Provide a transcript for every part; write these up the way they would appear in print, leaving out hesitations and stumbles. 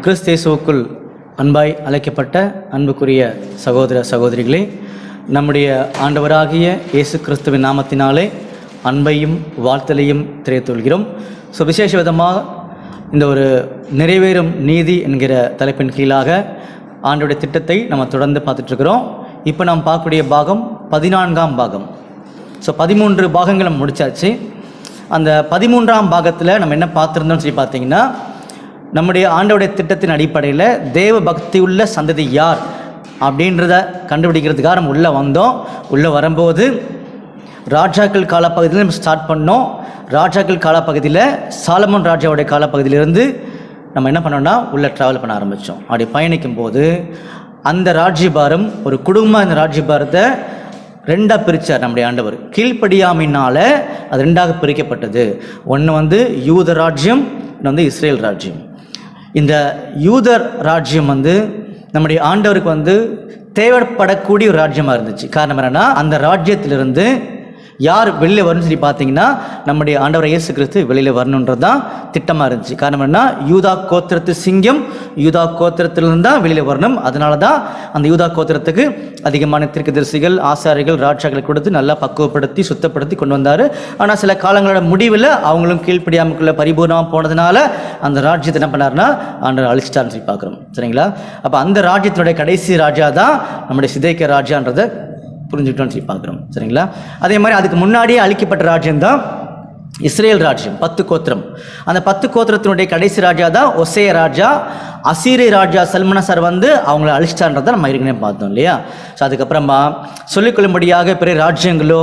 கிறிஸ்தேசுவுக்குள் அன்பாய் அழைக்கப்பட்ட அன்புக்குரிய சகோதர சகோதரிகளே, நம்முடைய ஆண்டவராகிய இயேசு கிறிஸ்துவின் நாமத்தினாலே அன்பையும் வாழ்த்தலையும் தெரிவித்துள்கிறோம். விசேஷ விதமாக இந்த ஒரு நிறைவேறும் நீதி என்கிற தலைப்பின் கீழாக ஆண்டோடைய திட்டத்தை நம்ம தொடர்ந்து பார்த்துட்ருக்கிறோம். இப்போ நாம் பார்க்கக்கூடிய பாகம் 14ஆம் பாகம். 13 பாகங்கள் நம்ம முடிச்சாச்சு. அந்த 13ஆம் பாகத்தில் நம்ம என்ன பார்த்துருந்தோம்னு சொல்லி பார்த்தீங்கன்னா, நம்முடைய ஆண்டவுடைய திட்டத்தின் அடிப்படையில் தேவ பக்தி உள்ள சந்ததி யார் அப்படின்றத கண்டுபிடிக்கிறதுக்காக நம்ம உள்ளே வந்தோம். உள்ளே வரும்போது ராஜாக்கள் காலப்பகுதியில் நம்ம ஸ்டார்ட் பண்ணோம். ராஜாக்கள் காலப்பகுதியில் சாலமோன் ராஜாவுடைய காலப்பகுதியிலிருந்து நம்ம என்ன பண்ணோம்னா உள்ளே ட்ராவல் பண்ண ஆரம்பித்தோம். அப்படி பயணிக்கும் போது அந்த ராஜ்யபாரம் ஒரு குடும்பம், அந்த ராஜ்யபாரத்தை ரெண்டாக பிரித்தார் நம்முடைய ஆண்டவர். கீழ்ப்படியாமையினால் அது ரெண்டாக பிரிக்கப்பட்டது. ஒன்று யூத ராஜ்யம், இன்னொன்று இஸ்ரேல் ராஜ்யம். இந்த யூதர் ராஜ்யம் நம்முடைய ஆண்டவருக்கு தேவைப்படக்கூடிய ஒரு ராஜ்யமாக இருந்துச்சு. காரணம் என்னென்னா, அந்த ராஜ்யத்திலிருந்து யார் வெளியில் வரணும்னு சொல்லி பார்த்தீங்கன்னா, நம்முடைய ஆண்டவர் இயேசு கிறிஸ்து வெளியில் வரணுன்றது தான் திட்டமாக இருந்துச்சு. காரணம் என்ன, யூதா கோத்திரத்து சிங்கம் யூதா கோத்திரத்திலிருந்து தான் வெளியில் வரணும். அதனால தான் அந்த யூதா கோத்திரத்துக்கு அதிகமான தீர்க்கதரிசிகள், ஆசாரிகள், ராஜாக்களை கொடுத்து நல்லா பக்குவப்படுத்தி சுத்தப்படுத்தி கொண்டு வந்தார். ஆனால் சில காலங்களோட முடிவில் அவங்களும் கீழ்ப்படியாமக்குள்ள பரிபூர்ணமாக போனதுனால அந்த ராஜ்யத்தை என்ன பண்ணார்னா ஆண்டவர் அழிச்சிட்டார்னு சொல்லி பார்க்குறோம். சரிங்களா? அப்போ அந்த ராஜ்யத்தினுடைய கடைசி ராஜா தான் நம்முடைய சிதேக்கியா ராஜான்றதை புரிஞ்சுக்கிட்டோன்னு சொல்லி பார்க்குறோம். சரிங்களா? அதே மாதிரி அதுக்கு முன்னாடியே அழிக்கப்பட்ட ராஜ்யம் தான் இஸ்ரேல் ராஜ்யம், 10 கோத்திரம். அந்த 10 கோத்திரத்தினுடைய கடைசி ராஜா தான் ஒசேயா ராஜா. அசீரிய ராஜா சல்மனசர் அவங்கள அழிச்சிட்டான்றதை நம்ம ஏற்கனவே பார்த்தோம் இல்லையா? அதுக்கப்புறமா சொல்லிக்கொள்ளும்படியாக பிற ராஜ்யங்களோ,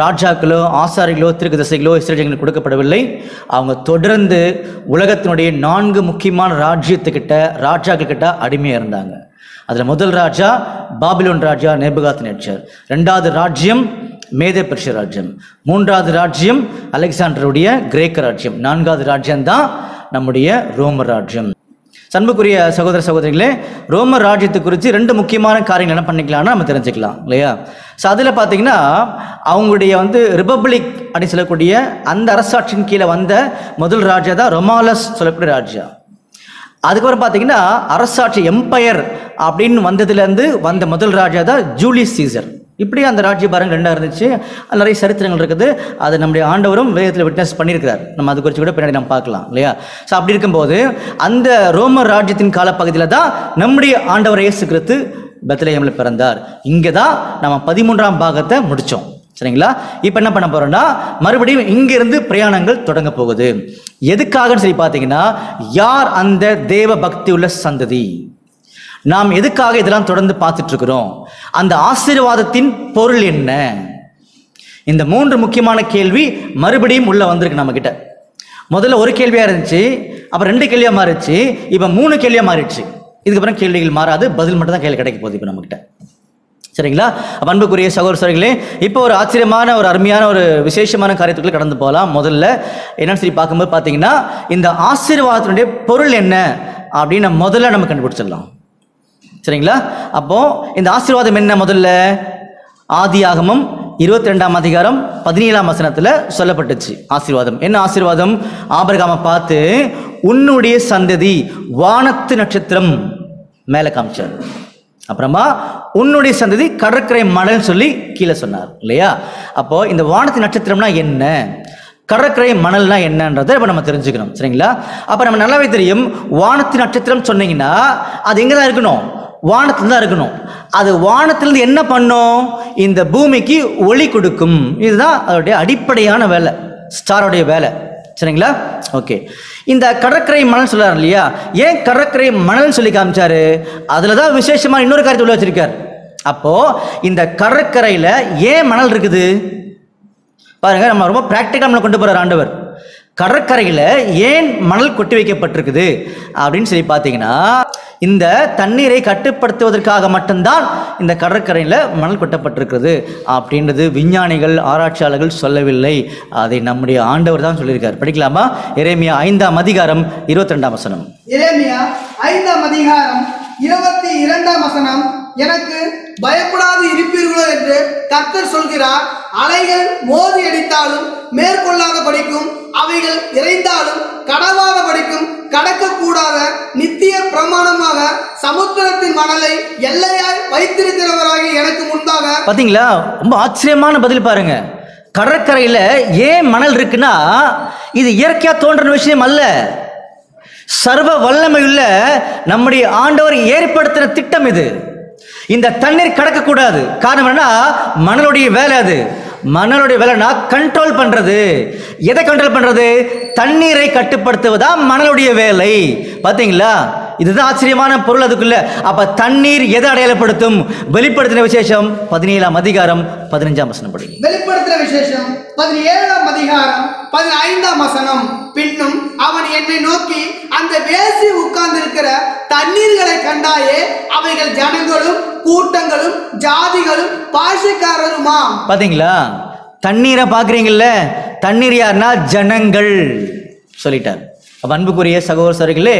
ராஜாக்களோ, ஆசாரிகளோ, தீர்க்கதரிசிகளோ இஸ்ரேலுக்கு கொடுக்கப்படவில்லை. அவங்க தொடர்ந்து உலகத்தினுடைய 4 முக்கியமான ராஜாக்கள் கிட்ட அடிமையாக இருந்தாங்க. அதில் முதல் ராஜா பாபிலோன் ராஜா நேபுகாத்நேச்சர், 2வது ராஜ்யம் மேதே பெர்ஷிய ராஜ்யம், 3வது ராஜ்யம் அலெக்சாண்டருடைய கிரேக்க ராஜ்யம், 4வது ராஜ்யம் தான் நம்முடைய ரோமர் ராஜ்யம். அன்புக்குரிய சகோதர சகோதரிகளே, ரோமர் ராஜ்யத்தை குறித்து 2 முக்கியமான காரியங்கள் என்ன பண்ணிக்கலாம்னா நம்ம தெரிஞ்சுக்கலாம் இல்லையா? அதில் பார்த்தீங்கன்னா அவங்களுடைய ரிபப்ளிக் அப்படின்னு சொல்லக்கூடிய அந்த அரசாட்சியின் கீழே வந்த முதல் ராஜா தான் ரொமாலஸ் சொல்லக்கூடிய ராஜா. அதுக்கப்புறம் பார்த்தீங்கன்னா அரசாட்சி எம்பையர் அப்படின்னு வந்ததுலேருந்து வந்த முதல் ராஜா தான் ஜூலியஸ் சீசர். இப்படி அந்த ராஜ்யபாரம் 2 இருந்துச்சு. நிறைய சரித்திரங்கள் இருக்குது. அது நம்முடைய ஆண்டவரும் வேதத்தில் விட்னஸ் பண்ணியிருக்கிறார். நம்ம அது குறித்து கூட பின்னாடி நம்ம பார்க்கலாம் இல்லையா? அப்படி இருக்கும்போது அந்த ரோமர் ராஜ்யத்தின் காலப்பகுதியில் தான் நம்முடைய ஆண்டவர் இயேசு கிறிஸ்து பெத்லகேமில் பிறந்தார். இங்கே தான் நம்ம 13ஆம் பாகத்தை முடித்தோம். சரிங்களா? இப்போ என்ன பண்ண போறோம்னா மறுபடியும் இங்கிருந்து பிரயாணங்கள் தொடங்க போகுது. எதுக்காகன்னு சொல்லி பார்த்தீங்கன்னா, யார் அந்த தேவ பக்தி உள்ள சந்ததி? நாம் எதுக்காக இதெல்லாம் தொடர்ந்து பார்த்துட்டு இருக்கிறோம்? அந்த ஆசீர்வாதத்தின் பொருள் என்ன? இந்த 3 முக்கியமான கேள்வி மறுபடியும் உள்ள வந்திருக்கு நம்ம கிட்ட. முதல்ல ஒரு கேள்வியா இருந்துச்சு, அப்புறம் 2 கேள்வியா மாறிடுச்சு, இப்போ 3 கேள்வியா மாறிடுச்சு. இதுக்கப்புறம் கேள்விகள் மாறாது, பதில் மட்டும் தான் கேள்வி கிடைக்க போகுது இப்போ நம்ம கிட்ட. சரிங்களா? அன்புக்குரிய சகோதர சகோதரிகளே, இப்போ ஒரு ஆச்சரியமான ஒரு அருமையான ஒரு விசேஷமான காரியத்துக்குள்ள கடந்து போகலாம். முதல்ல என்னன்னு சொல்லி பார்க்கும்போது பார்த்தீங்கன்னா, இந்த ஆசீர்வாதத்தினுடைய பொருள் என்ன அப்படின்னு முதல்ல நம்ம கண்டுபிடிச்சிடலாம். சரிங்களா? அப்போ இந்த ஆசீர்வாதம் என்ன? முதல்ல ஆதியாகமம் 22ஆம் அதிகாரம் 17ஆம் வசனத்தில் சொல்லப்பட்டுச்சு. ஆசீர்வாதம் என்ன? ஆசீர்வாதம் ஆபிரகாமை பார்த்து உன்னுடைய சந்ததி வானத்து நட்சத்திரம் மேலே காமிச்சார். அப்புறமா உன்னுடைய சந்ததி கடற்கரை மணல் சொல்லி கீழே சொன்னார் இல்லையா? அப்போ இந்த வானத்து நட்சத்திரம்னா என்ன, கடற்கரை மணல்னா என்னன்றதை இப்போ நம்ம தெரிஞ்சுக்கணும். சரிங்களா? அப்போ நம்ம நல்லாவே தெரியும், வானத்து நட்சத்திரம் சொன்னீங்கன்னா அது எங்கே தான் இருக்கணும்? வானத்துல தான் இருக்கணும். அது வானத்திலிருந்து என்ன பண்ணும்? இந்த பூமிக்கு ஒளி கொடுக்கும். இதுதான் அதோடைய அடிப்படையான வேலை, ஸ்டாரோடைய வேலை. சரிங்களா? ஓகே. இந்த கடற்கரை மணல் சொல்றாரு இல்லையா? ஏன் கடற்கரை மணல் சொல்லி காமிச்சாரு? அதுல தான் விசேஷமா இன்னொரு காரியத்தை உள்ள வச்சிருக்காரு. அப்போ இந்த கடற்கரையில ஏன் மணல் இருக்குது பாருங்க. நம்ம ரொம்ப பிராக்டிக்கலா நம்மளை கொண்டு போறார் ஆண்டவர். கடற்கரையில ஏன் மணல் கொட்டி வைக்கப்பட்டிருக்குது அப்படின்னு சொல்லி பார்த்தீங்கன்னா, இந்த தண்ணீரை கட்டுப்படுத்துவதற்காக மட்டும்தான் இந்த கடற்கரையில் மணல் கொட்டப்பட்டிருக்கிறது அப்படின்றது விஞ்ஞானிகள், ஆராய்ச்சியாளர்கள் சொல்லவில்லை. அதை நம்முடைய ஆண்டவர் தான் சொல்லியிருக்கார். படிக்கலாமா? எரேமியா 5ஆம் அதிகாரம் 22ஆம் வசனம். எரேமியா 5ஆம் அதிகாரம் 22ஆம் வசனம். எனக்கு பயப்படாது இருப்பீர்களோ என்று கர்த்தர் சொல்கிறார். அலைகள் மோதி அடித்தாலும் மேற்கொள்ளாத படிக்கும், அவைகள் இறைந்தாலும் கடவாத படிக்கும் கடக்கக்கூடாத நித்திய பிரமாணமாக சமுத்திரத்தின் மணலை எல்லையாய் வைத்திருக்கிறவராகி எனக்கு முன்பாக. பாத்தீங்களா, ரொம்ப ஆச்சரியமான பதில் பாருங்க. கடற்கரையில ஏன் மணல் இருக்குன்னா, இது இயற்கையா தோன்ற விஷயம் அல்ல. சர்வ வல்லமையுள்ள நம்முடைய ஆண்டவர் ஏற்படுத்தின திட்டம் இது. இந்த தண்ணீர் கடக்கக்கூடாது. காரணம் என்னன்னா, மணலுடைய வேலை அது. மணலுடைய வேலைனா கண்ட்ரோல் பண்றது. எதை கண்ட்ரோல் பண்றது? தண்ணீரை கட்டுப்படுத்துவதா மணலுடைய வேலை. பாத்தீங்களா, இதுதான் ஆச்சரியமான பொருள் அதுக்குள்ள. அப்ப தண்ணீர் எதை அடையாளப்படுத்தும்? வெளிப்படுத்தின விசேஷம் 17ஆம் அதிகாரம் 15ஆம் வசனம் படி. வெளிப்படுத்தின விசேஷம் 17ஆம் அதிகாரம் 15ஆம் வசனம். பின்னும் அவன் என்னை நோக்கி, அந்த வேசி உட்கார்ந்திருக்கிற தண்ணீர்களை கண்டாயே, அவைகள் ஜனங்களும் கூட்டங்களும் ஜாதிகளும் பாஷைக்காரருமா. பாத்தீங்களா, தண்ணீரை பாக்குறீங்கல்ல, தண்ணீர் யாருன்னா ஜனங்கள் சொல்லிட்டார். அப்ப அன்புக்குரிய சகோதரர்களே,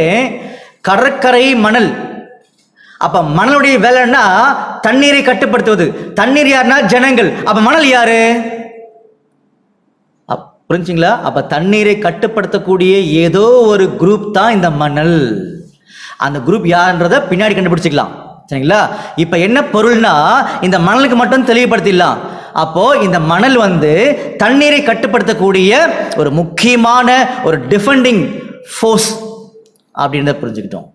கடற்கரை மணல். அப்ப மணலுடைய வேலைன்னா தண்ணீரை கட்டுப்படுத்துவது. தண்ணீர் யாருன்னா ஜனங்கள். அப்ப மணல் யாரு? புரிஞ்சுங்களா? அப்ப தண்ணீரை கட்டுப்படுத்தக்கூடிய ஏதோ ஒரு குரூப் தான் இந்த மணல். அந்த குரூப் யாருன்றத பின்னாடி கண்டுபிடிச்சிக்கலாம். சரிங்களா? இப்ப என்ன பொருள்னா, இந்த மணலுக்கு மட்டும் தெளிவுபடுத்திடலாம். அப்போ இந்த மணல் தண்ணீரை கட்டுப்படுத்தக்கூடிய ஒரு முக்கியமான ஒரு டிஃபெண்டிங் ஃபோர்ஸ் அப்படின்றத புரிஞ்சுக்கிட்டோம்.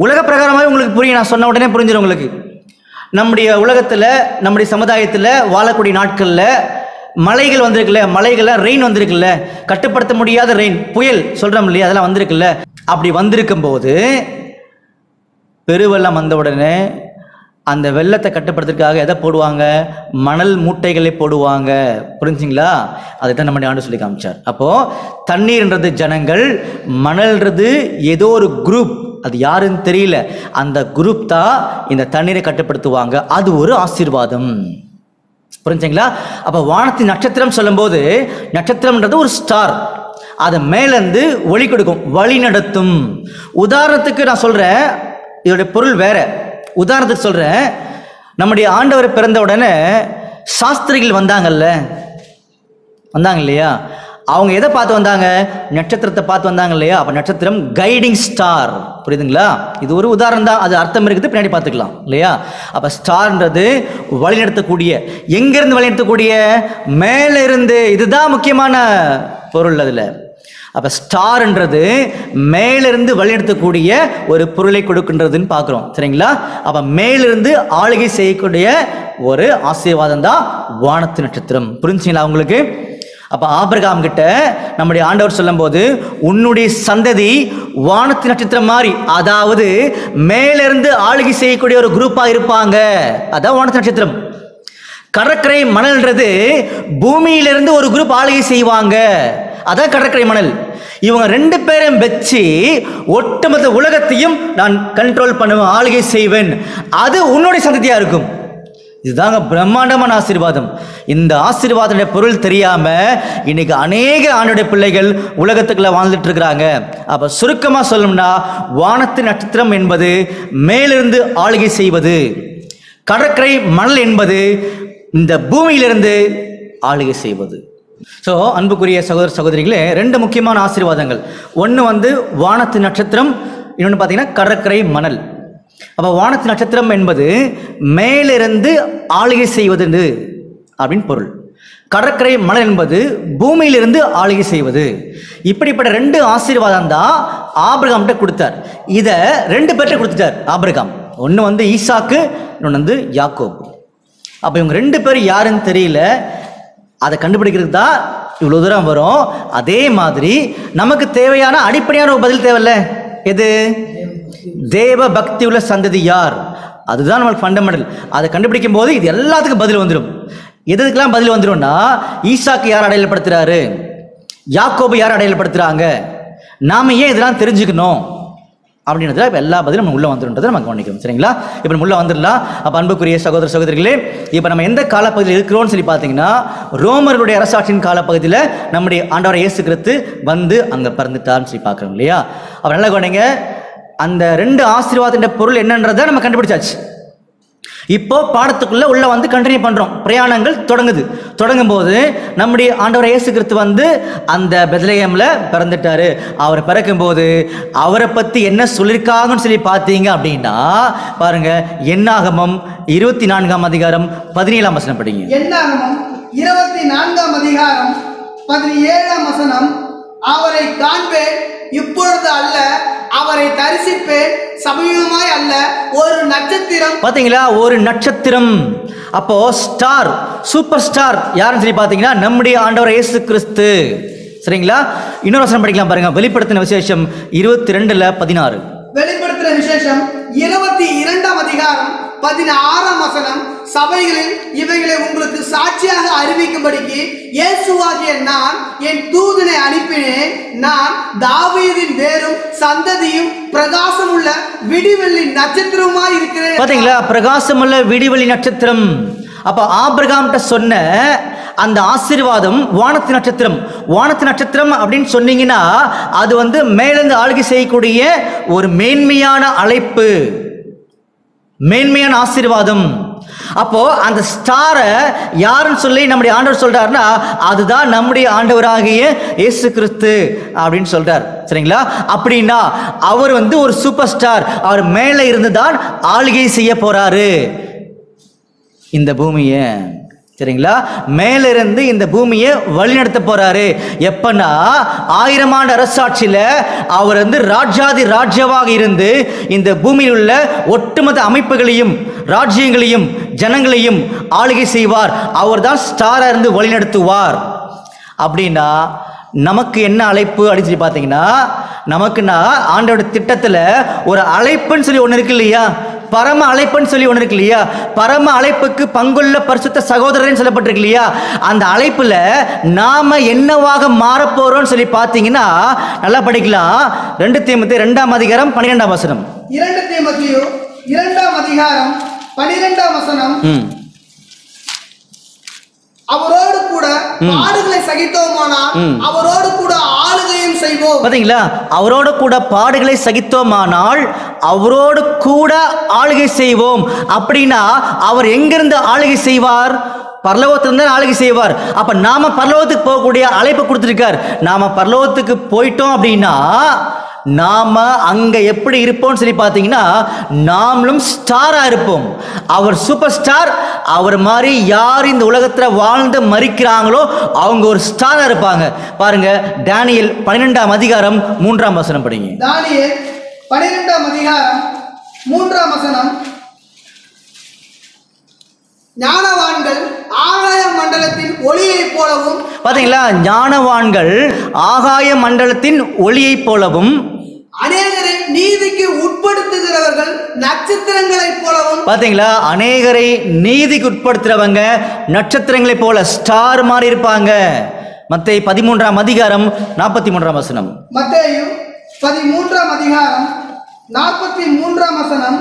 உலக பிரகாரமாகவே உங்களுக்கு புரியும். நான் சொன்ன உடனே புரிஞ்சிடும் உங்களுக்கு. நம்முடைய உலகத்தில், நம்முடைய சமுதாயத்தில் வாழக்கூடிய நாட்களில் மலைகள் வந்திருக்குல்ல, மலைகள்ல ரெயின் வந்திருக்குல்ல, கட்டுப்படுத்த முடியாத ரெயின், புயல் சொல்றோம் இல்லையா, அதெல்லாம் வந்திருக்குல்ல. அப்படி வந்திருக்கும் போது பெருவெள்ளம் வந்த உடனே அந்த வெள்ளத்தை கட்டுப்படுத்துறதுக்காக எதை போடுவாங்க? மணல் மூட்டைகளை போடுவாங்க. புரிஞ்சுங்களா? அதுதான் நம்முடைய ஆண்டு சொல்லி காமிச்சார். அப்போ தண்ணீர்ன்றது ஜனங்கள், மணல்ன்றது ஏதோ ஒரு குரூப், அது யாருன்னு தெரியல. அந்த குரூப் தான் இந்த தண்ணீரை கட்டுப்படுத்துவாங்க. அது ஒரு ஆசீர்வாதம். புரிஞ்சுங்களா? அப்ப வானத்தின் நட்சத்திரம் சொல்லும் போது, நட்சத்திரம்ன்றது ஒரு ஸ்டார். அது மேலேருந்து ஒளி கொடுக்கும், வழி நடத்தும். உதாரணத்துக்கு நான் சொல்றேன், இதோட பொருள் வேற. உதாரணத்துக்கு சொல்றேன், நம்முடைய ஆண்டவர் பிறந்த உடனே சாஸ்திரிகள் வந்தாங்க இல்லையா? அவங்க எதை பார்த்து வந்தாங்க? நட்சத்திரத்தை பார்த்து வந்தாங்க இல்லையா? அப்ப நட்சத்திரம் கைடிங் ஸ்டார். புரியுதுங்களா? இது ஒரு உதாரணம் தான், அது அர்த்தம் இருக்குது, பின்னாடி பார்த்துக்கலாம் இல்லையா? அப்ப ஸ்டார்ன்றது வழிநடத்தக்கூடிய. எங்கிருந்து வழிநடத்தக்கூடிய? மேல இருந்து. இதுதான் முக்கியமான பொருள் அதுல. அப்ப ஸ்டார்ன்றது மேலிருந்து வழிநடத்தக்கூடிய ஒரு பொருளை கொடுக்கின்றதுன்னு பார்க்கிறோம். சரிங்களா? அப்ப மேலிருந்து ஆளுகை செய்யக்கூடிய ஒரு ஆசீர்வாதம் தான் வானத்து நட்சத்திரம். புரிஞ்சுங்களா உங்களுக்கு? அப்ப ஆபிரகாம் கிட்ட நம்முடைய ஆண்டவர் சொல்லும் போது, உன்னுடைய சந்ததி வானத்து நட்சத்திரம் மாதிரி, அதாவது மேலிருந்து ஆளுகை செய்யக்கூடிய ஒரு குரூப்பா இருப்பாங்க. அதான் வானத்து நட்சத்திரம். கடற்கரை மணல்ன்றது பூமியிலிருந்து ஒரு குரூப் ஆளுகை செய்வாங்க. அதான் கடற்கரை மணல். இவங்க ரெண்டு பேரும் வச்சு ஒட்டுமொத்த உலகத்தையும் நான் கண்ட்ரோல் பண்ணுவேன், ஆளுகை செய்வேன். அது உன்னுடைய சந்ததியா இருக்கும். இதுதாங்க பிரம்மாண்டமான ஆசீர்வாதம். இந்த ஆசீர்வாத பொருள் தெரியாம இன்னைக்கு அநேக ஆண்டுடைய பிள்ளைகள் உலகத்துக்குள்ள வாழ்ந்துட்டு இருக்கிறாங்க. அப்ப சுருக்கமா சொல்லணும்னா, வானத்து நட்சத்திரம் என்பது மேலிருந்து ஆளுகை செய்வது, கடற்கரை மணல் என்பது இந்த பூமியிலிருந்து ஆளுகை செய்வது. ஸோ அன்புக்குரிய சகோதர சகோதரிகளே, ரெண்டு முக்கியமான ஆசீர்வாதங்கள். ஒன்று வானத்து நட்சத்திரம், இன்னொன்று பார்த்தீங்கன்னா கடற்கரை மணல். அப்போ வானத்து நட்சத்திரம் என்பது மேலிருந்து ஆளுகை செய்வது அப்படின்னு பொருள். கடற்கரை மணல் என்பது பூமியிலிருந்து ஆளுகை செய்வது. இப்படிப்பட்ட ரெண்டு ஆசீர்வாதம் தான் ஆபிரகாம்கிட்ட கொடுத்தார். இதை ரெண்டு பேர்கிட்ட கொடுத்துட்டார் ஆபிரகாம். ஒன்று ஈசாக்கு, இன்னொன்று யாக்கோபு. அப்போ இவங்க ரெண்டு பேரும் யாருன்னு தெரியல. அதை கண்டுபிடிக்கிறதுக்கு தான் இவ்வளோ தூரம் வரும். அதே மாதிரி நமக்கு தேவையான அடிப்படையான ஒரு பதில் தேவையில்ல. எது? தேவ பக்தி உள்ள சந்ததி யார்? அதுதான் நம்மளுக்கு ஃபண்டமெண்டல். அதை கண்டுபிடிக்கும் போது இது எல்லாத்துக்கும் பதில் வந்துடும். எதுக்கெல்லாம் பதில் வந்துடும்னா, ஈசாக்கு யார் அடையாளப்படுத்துறாரு, யாக்கோபு யார் அடையாளப்படுத்துறாங்க, நாம ஏன் இதெல்லாம் தெரிஞ்சுக்கணும் அப்படின்றதுல இப்போ எல்லா பதிலும் நம்ம உள்ளே வந்துடுன்றதை நம்ம கவனிக்கணும். சரிங்களா? இப்போ நம்ம உள்ளே வந்துடலாம். அப்போ அன்புக்குரிய சகோதர சகோதரிகளே, இப்போ நம்ம எந்த காலப்பகுதியில் இருக்கிறோம்னு சொல்லி பார்த்தீங்கன்னா, ரோமர்களுடைய அரசாட்சியின் காலப்பகுதியில் நம்முடைய ஆண்டவர் இயேசு கிறிஸ்து அங்கே பிறந்துட்டார்னு சொல்லி பார்க்குறோம் இல்லையா? அப்போ நல்லா கவனிங்க, அந்த ரெண்டு ஆசீர்வாதத்தின் பொருள் என்னன்றதை நம்ம கண்டுபிடிச்சாச்சு. இப்போ பாடத்துக்குள்ள உள்ள வந்து கண்டினியூ பண்றோம். பிரயாணங்கள் தொடங்கும் போது நம்முடைய ஆண்டவர் இயேசு கிறிஸ்து வந்து அந்த பெத்லகேம்ல பிறந்துட்டாரு. அவர் பிறக்கும் போது அவரை பத்தி என்ன சொல்லியிருக்காங்கன்னு சொல்லி பார்த்தீங்க அப்படின்னா பாருங்க, என்னாகமம் 24ஆம் அதிகாரம் 17ஆம் வசனம் படிங்க. என்னாகமம் 24ஆம் அதிகாரம் 17ஆம் வசனம், அவரை காண்பேன் இப்பொழுது அல்ல, அவரை தரிசிப்பேன் சமீபமாய் அல்ல, ஒரு நட்சத்திரம். பாத்தீங்களா, ஒரு நட்சத்திரம். அப்போ ஸ்டார், சூப்பர் ஸ்டார் யாருன்னு சொல்லி பாத்தீங்கன்னா நம்முடைய ஆண்டவர் இயேசு கிறிஸ்து. சரிங்களா? இன்னொரு வசனம் படிக்கலாம் பாருங்க, வெளிப்படுத்தின விசேஷம் 22:16. வெளிப்படுத்தின விசேஷம் 22ஆம் அதிகாரம் 16ஆம் வசனம், சபைகளில் இவைகளை உங்களுக்கு சாட்சியாக அறிவிக்கும்படிக்கு இயேசுவாகிய நான் என் தூதனை அனுப்பினேன். நான் தாவீதின் வேரும் சந்ததியும் பிரகாசமுள்ள விடிவெள்ளி நட்சத்திரமாய் இருக்கிறேன். பாத்தீங்களா, பிரகாசமுள்ள விடிவெள்ளி நட்சத்திரம். அப்ப ஆபிரகாம்கிட்ட சொன்ன அந்த ஆசீர்வாதம் வானத்து நட்சத்திரம். வானத்து நட்சத்திரம் அப்படின்னு சொன்னீங்கன்னா அது வந்து மேலிருந்து ஆளுகை செய்யக்கூடிய ஒரு மேன்மையான அழைப்பு, மேன்மையான ஆசீர்வாதம். அப்போ அந்த ஸ்டாரை யாருன்னு சொல்லி நம்முடைய ஆண்டவர் சொல்றாருன்னா அதுதான் நம்முடைய ஆண்டவராகிய இயேசு கிறிஸ்து அப்படின்னு சொல்றார். சரிங்களா? அப்படின்னா அவர் வந்து ஒரு சூப்பர் ஸ்டார். அவர் மேலே இருந்து தான் ஆளுகை செய்ய போறாரு இந்த பூமியை. சரிங்களா? மேலிருந்து இந்த பூமியை வழிநடத்த போறாரு. எப்பன்னா 1000 ஆண்டு அரசாட்சியில அவர் வந்து ராஜாதி ராஜ்யமாக இருந்து இந்த பூமியில் உள்ள ஒட்டுமொத்த அமைப்புகளையும் ராஜ்யங்களையும் ஜனங்களையும் ஆளுகை செய்வார். அவர் தான் ஸ்டாரா இருந்து வழிநடத்துவார். அப்படின்னா நமக்கு என்ன அழைப்பு அப்படின்னு சொல்லி பார்த்தீங்கன்னா, நமக்குன்னா ஆண்டோட திட்டத்தில் ஒரு அழைப்புன்னு சொல்லி ஒன்று இருக்கு இல்லையா? பரம அழைப்புன்னு சொல்லி ஒன்று இருக்கு இல்லையா? பரம அழைப்புக்கு பங்குள்ள பரிசுத்த சகோதரன் சொல்லப்பட்டிருக்கு இல்லையா? அந்த அழைப்புல நாம என்னவாக மாறப்போறோம்னு சொல்லி பார்த்தீங்கன்னா நல்லா படிக்கலாம். 2 தீமோத்தேயு 2ஆம் அதிகாரம் 12ஆம் வசனம். 2 தீமோத்தேயு 2ஆம் அதிகாரம் 12ஆம் வசனம், அவரோடு கூட பாடுகளை சகித்தோமானால் அவரோடு கூட ஆளுகையும் செய்வோம். பாத்தீங்களா, அவரோடு கூட பாடுகளை சகித்தோமானால் அவரோடு கூட ஆளுகை செய்வோம். அப்படின்னா அவர் எங்கிருந்து ஆளுகை செய்வார்? பரலோகத்திலிருந்து ஆளுகை செய்வார். அப்ப நாம பரலோகத்துக்கு போகக்கூடிய அழைப்பு கொடுத்திருக்கார். நாம பரலோகத்துக்கு போயிட்டோம் அப்படின்னா நாம அங்க எப்படி இருப்போம்னு சொல்லி பார்த்தீங்கன்னா நாமளும் ஸ்டாரா இருப்போம். அவர் சூப்பர் ஸ்டார். அவர் மாதிரி யார் இந்த உலகத்தில் வாழ்ந்து மரிக்கிறாங்களோ அவங்க ஒரு ஸ்டாரா இருப்பாங்க. பாருங்க, தானியேல் 12ஆம் அதிகாரம் 3ஆம் வசனம் படிங்க. தானியேல் 12ஆம் அதிகாரம் 3ஆம் வசனம், ஞானவான்கள் ஆகாய மண்டலத்தின் ஒளியை போலவும். பாத்தீங்களா, ஞானவான்கள் ஆகாய மண்டலத்தின் ஒளியை போலவும் அநேகரை நீதிக்கு உட்படுத்துகிறவர்கள் நட்சத்திரங்களைப் போலவும். பாத்தீங்களா, அநேகரை நீதிக்கு உட்படுத்துறவங்க நட்சத்திரங்களை போல ஸ்டார் மாதிரி இருப்பாங்க. மத்தேயு 13ஆம் அதிகாரம் 43ஆம் வசனம். மத்தேயு 13ஆம் அதிகாரம் 43ஆம் வசனம்,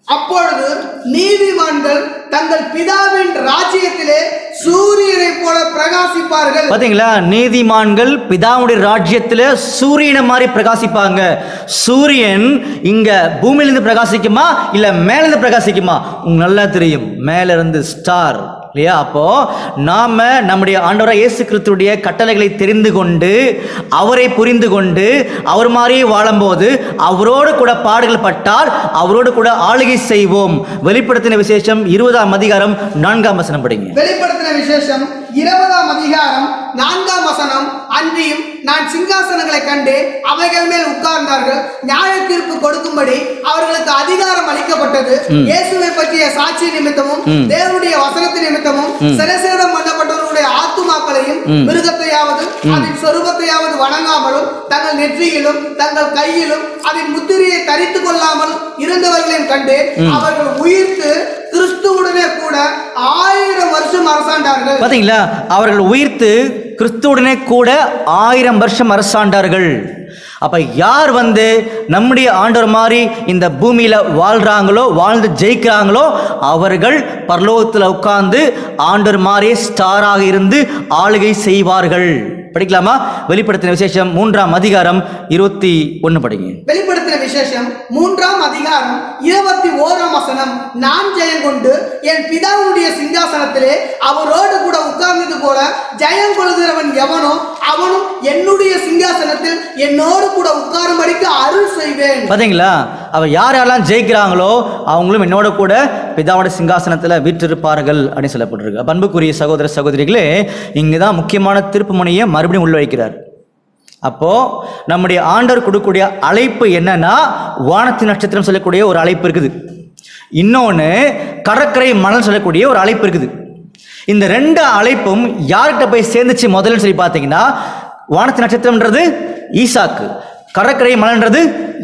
அப்பொழுது நீதிமான்கள் தங்கள் பிதாவின் ராஜ்யத்திலே சூரியனை போல பிரகாசிப்பார்கள். பாத்தீங்களா, நீதிமான்கள் பிதாவுடைய ராஜ்யத்துல சூரியனை மாதிரி பிரகாசிப்பாங்க. சூரியன் இங்க பூமியிலிருந்து பிரகாசிக்குமா இல்ல மேல இருந்து பிரகாசிக்குமா? உங்களுக்கு நல்லா தெரியும், மேல இருந்து ஸ்டார் இல்லையா? அப்போ நாம நம்முடைய ஆண்டவராகிய இயேசு கிறிஸ்துவுடைய கட்டளைகளை தெரிந்து கொண்டு அவரை புரிந்து கொண்டு அவர் மாதிரியே வாழும்போது அவரோடு கூட பாடுகள் பட்டால் அவரோடு கூட ஆளுகை செய்வோம். வெளிப்படுத்தின விசேஷம் 20ஆம் அதிகாரம் 4ஆம் வசனம் படிங்க. வெளிப்படுத்தின விசேஷம் 20ஆம் அதிகாரம் 4ஆம் வசனம், அன்றியும் நான் சிங்காசனங்களை கண்டு அவைகள் மேல் உட்கார்ந்தார்கள், நியாய தீர்ப்பு கொடுக்கும்படி அவர்களுக்கு அதிகாரம் அளிக்கப்பட்டது. இயேசுவை பற்றிய சாட்சி நிமித்தமும் தேவனுடைய வசனத்தின் நிமித்தமும் சிரசேதம் பண்ணப்பட்டவர்களுடைய ஆத்துமாக்களையும் மிருகத்தையாவது அதன் சொரூபத்தையாவது வணங்காமலும் தங்கள் நெற்றியிலும் தங்கள் கையிலும் அதன் முத்திரையை தரித்துக் கொள்ளாமலும் இருந்தவர்களையும் கண்டு அவர்கள் உயிர்த்து கிறிஸ்துவுடனே கூட 1000 வருஷம் அரசாண்டார்கள். பாத்தீங்களா, அவர்கள் உயிர்த்து கிறிஸ்துவுடனே கூட 1000 வருஷம் அரசாண்டார்கள். அப்ப யார் வந்து நம்முடைய ஆண்டவர் மாதிரி இந்த பூமியில வாழ்றாங்களோ வாழ்ந்து ஜெயிக்கிறாங்களோ அவர்கள் பரலோகத்தில் உட்கார்ந்து ஆண்டவர் மாதிரியே ஸ்டாராக இருந்து ஆளுகை செய்வார்கள். படிக்கலாமா? வெளிப்படுத்தின விசேஷம் 3ஆம் அதிகாரம் 21 படிங்க. வெளிப்படுத்தின வெளிப்படுத்தின விசேஷம் 3ஆம் அதிகாரம் 21ஆம் வசனம், நான் ஜெயம் கொண்டு என் பிதாவுடைய சிங்காசனத்திலே அவரோடு கூட உட்கார்ந்தது போல ஜெயம் கொள்கிறவன் எவனோ அவனும் என்னுடைய சிங்காசனத்தில் என்னோடு கூட உட்காரும்படிக்கு அருள் செய்வேன். பாத்தீங்களா? அவ யாரெல்லாம் ஜெயிக்கிறாங்களோ அவங்களும் என்னோட கூட பிதாவோட சிங்காசனத்தில் வீற்றிருப்பார்கள் அப்படின்னு சொல்லப்பட்டிருக்கு. அன்புக்குரிய சகோதர சகோதரிகளே, இங்குதான் முக்கியமான திருப்பு முனையை மறுபடியும் உள்வைக்கிறார். அப்போ நம்முடைய ஆண்டவர் கொடுக்கக்கூடிய அழைப்பு என்னன்னா, வானத்தின் நட்சத்திரம் சொல்லக்கூடிய ஒரு அழைப்பு இருக்குது, இன்னொன்று கடற்கரை மணல் சொல்லக்கூடிய ஒரு அழைப்பு இருக்குது. இந்த ரெண்டு அழைப்பும் யார்கிட்ட போய் சேர்ந்துச்சு முதல்ல சொல்லி பார்த்தீங்கன்னா, வானத்தின் நட்சத்திரம்ன்றது ஈசாக்கு, கடற்கரை மணல்ன்றது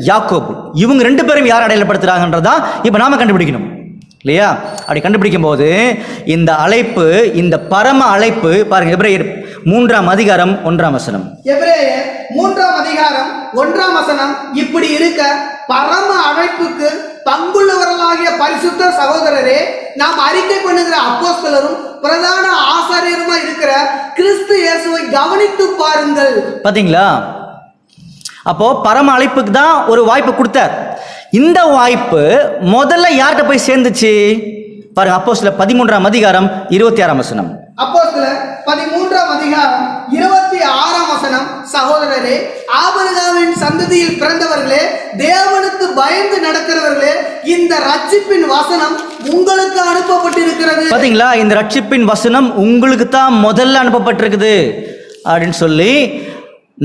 யாக்கோபு. இவங்க ரெண்டு பேரும் யார் அடையாளப்படுத்துறாங்கன்றதா இப்போ நாம கண்டுபிடிக்கணும் இல்லையா? அப்படி கண்டுபிடிக்கும் போது இந்த அழைப்பு, இந்த பரம அழைப்பு பாருங்க, எபிரேயர் 3ஆம் அதிகாரம் 1ஆம் வசனம். எபிரேயர் 3ஆம் அதிகாரம் 1ஆம் வசனம், இப்படி இருக்க பரம அழைப்புக்கு பங்குள்ளவர்களாகிய பரிசுத்த சகோதரரே, நாம் அறிக்கை பண்ணுகிற அப்போஸ்தலரும் பிரதான ஆசாரியருமா இருக்கிற கிறிஸ்து இயேசுவை கவனித்து பாருங்கள். பாத்தீங்களா? அப்போ பரம அழைப்புக்கு தான் ஒரு வாய்ப்பு கொடுத்தார். இந்த வாய்ப்பு முதல்ல யார்கிட்ட போய் சேர்ந்துச்சு பாருங்க, அப்போஸ்தலர் 13ஆம் அதிகாரம் 26ஆம் வசனம். அப்போஸ்தலர் 13ஆம் அதிகாரம் 26ஆம் வசனம், சகோதரரே, ஆபிரகாமின் சந்ததியில் பிறந்தவர்களே, தேவனுக்கு பயந்து நடக்கிறவர்களே, இந்த ரட்சிப்பின் வசனம் உங்களுக்கு அனுப்பப்பட்டிருக்கிறது. பாத்தீங்களா? இந்த ரட்சிப்பின் வசனம் உங்களுக்கு தான் முதல்ல அனுப்பப்பட்டிருக்குது அப்படின்னு சொல்லி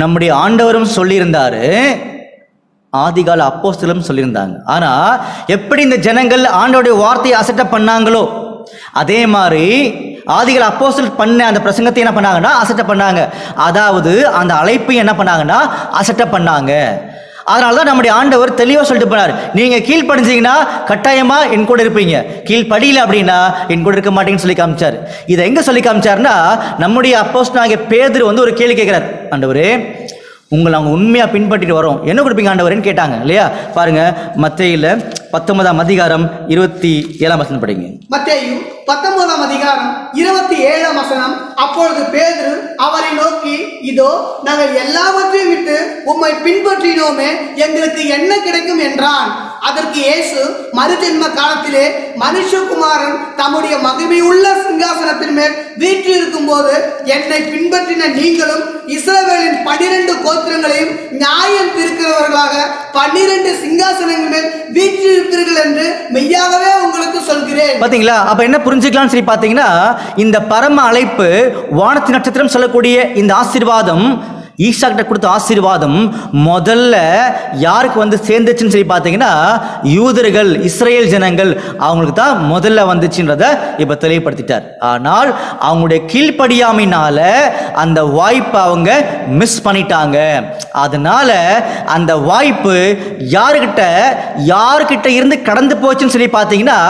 நம்முடைய ஆண்டவரும் சொல்லியிருந்தாரு, ஆதிகால அப்போஸ்தலரும் சொல்லியிருந்தாங்க. ஆனா எப்படி இந்த ஜனங்கள் ஆண்டவருடைய வார்த்தையை அசட்டப் பண்ணாங்களோ அதே மாதிரி ஆதிகால அப்போஸ்தலர் பண்ண அந்த பிரசங்கத்தை என்ன பண்ணாங்கன்னா அசட்டப் பண்ணாங்க. அதாவது அந்த அழைப்பை என்ன பண்ணாங்கன்னா அசட்டப் பண்ணாங்க. அதனால தான் நம்முடைய ஆண்டவர் தெளிவாக சொல்லிட்டு போனார், நீங்க கீழ்ப்படிஞ்சீங்கன்னா கட்டாயமா என் கூட இருப்பீங்க, கீழ்ப்படியில அப்படின்னா என் கூட இருக்க மாட்டீங்கன்னு சொல்லி காமிச்சார். இதை எங்க சொல்லி காமிச்சார்னா, நம்முடைய அப்போஸ்தலனாகிய பேதுரு வந்து ஒரு கேள்வி கேட்கிறார், ஆண்டவரே உங்களை அவங்க உண்மையா பின்பற்றிட்டு வரோம், என்ன கொடுப்பீங்க ஆண்டவரேன்னு கேட்டாங்க இல்லையா? பாருங்க, மத்தேயுல 19ஆம் அதிகாரம் 27ஆம் வசனம் படிங்க. மத்தேயு 19ஆம் அதிகாரம் 27ஆம் வசனம், அப்பொழுது பேதுரு அவரை நோக்கி, இதோ நாங்கள் எல்லாவற்றையும் விட்டு உம்மை பின்பற்றினோமே, எங்களுக்கு என்ன கிடைக்கும் என்றான். அதற்கு இயேசு, மறுஜென்ம காலத்திலே மனுஷகுமாரன் தம்முடைய மகிமையுள்ள சிங்காசனத்தின் மேல் வீற்றிருக்கும் போது என்னை பின்பற்றின நீங்களும் இஸ்ரவேலின் 12 கோத்திரங்களையும் நியாயம் தீர்க்கிறவர்களாக 12 சிங்காசனங்கள் மேல் வீற்றிருப்பீர்கள் என்று மெய்யாகவே உங்களுக்கு சொல்கிறேன். பாத்தீங்களா? அப்ப என்ன புரிஞ்சுக்கலாம்னு சொல்லி பாத்தீங்கன்னா, இந்த பரம அழைப்பு, வானத்தின் நட்சத்திரம் சொல்லக்கூடிய இந்த ஆசீர்வாதம், ஈசாக்கிட்ட கொடுத்த ஆசீர்வாதம் முதல்ல யாருக்கு வந்து சேர்ந்துச்சுன்னு சொல்லி பார்த்தீங்கன்னா, யூதர்கள், இஸ்ரேல் ஜனங்கள், அவங்களுக்கு தான் முதல்ல வந்துச்சுன்றத இப்போ தெளிவுபடுத்திட்டார். ஆனால் அவங்களுடைய கீழ்ப்படியாமையினால அந்த வாய்ப்பை அவங்க மிஸ் பண்ணிட்டாங்க. அதனால அந்த வாய்ப்பு யாருக்கிட்ட இருந்து கடந்து போச்சுன்னு சொல்லி பார்த்தீங்கன்னா,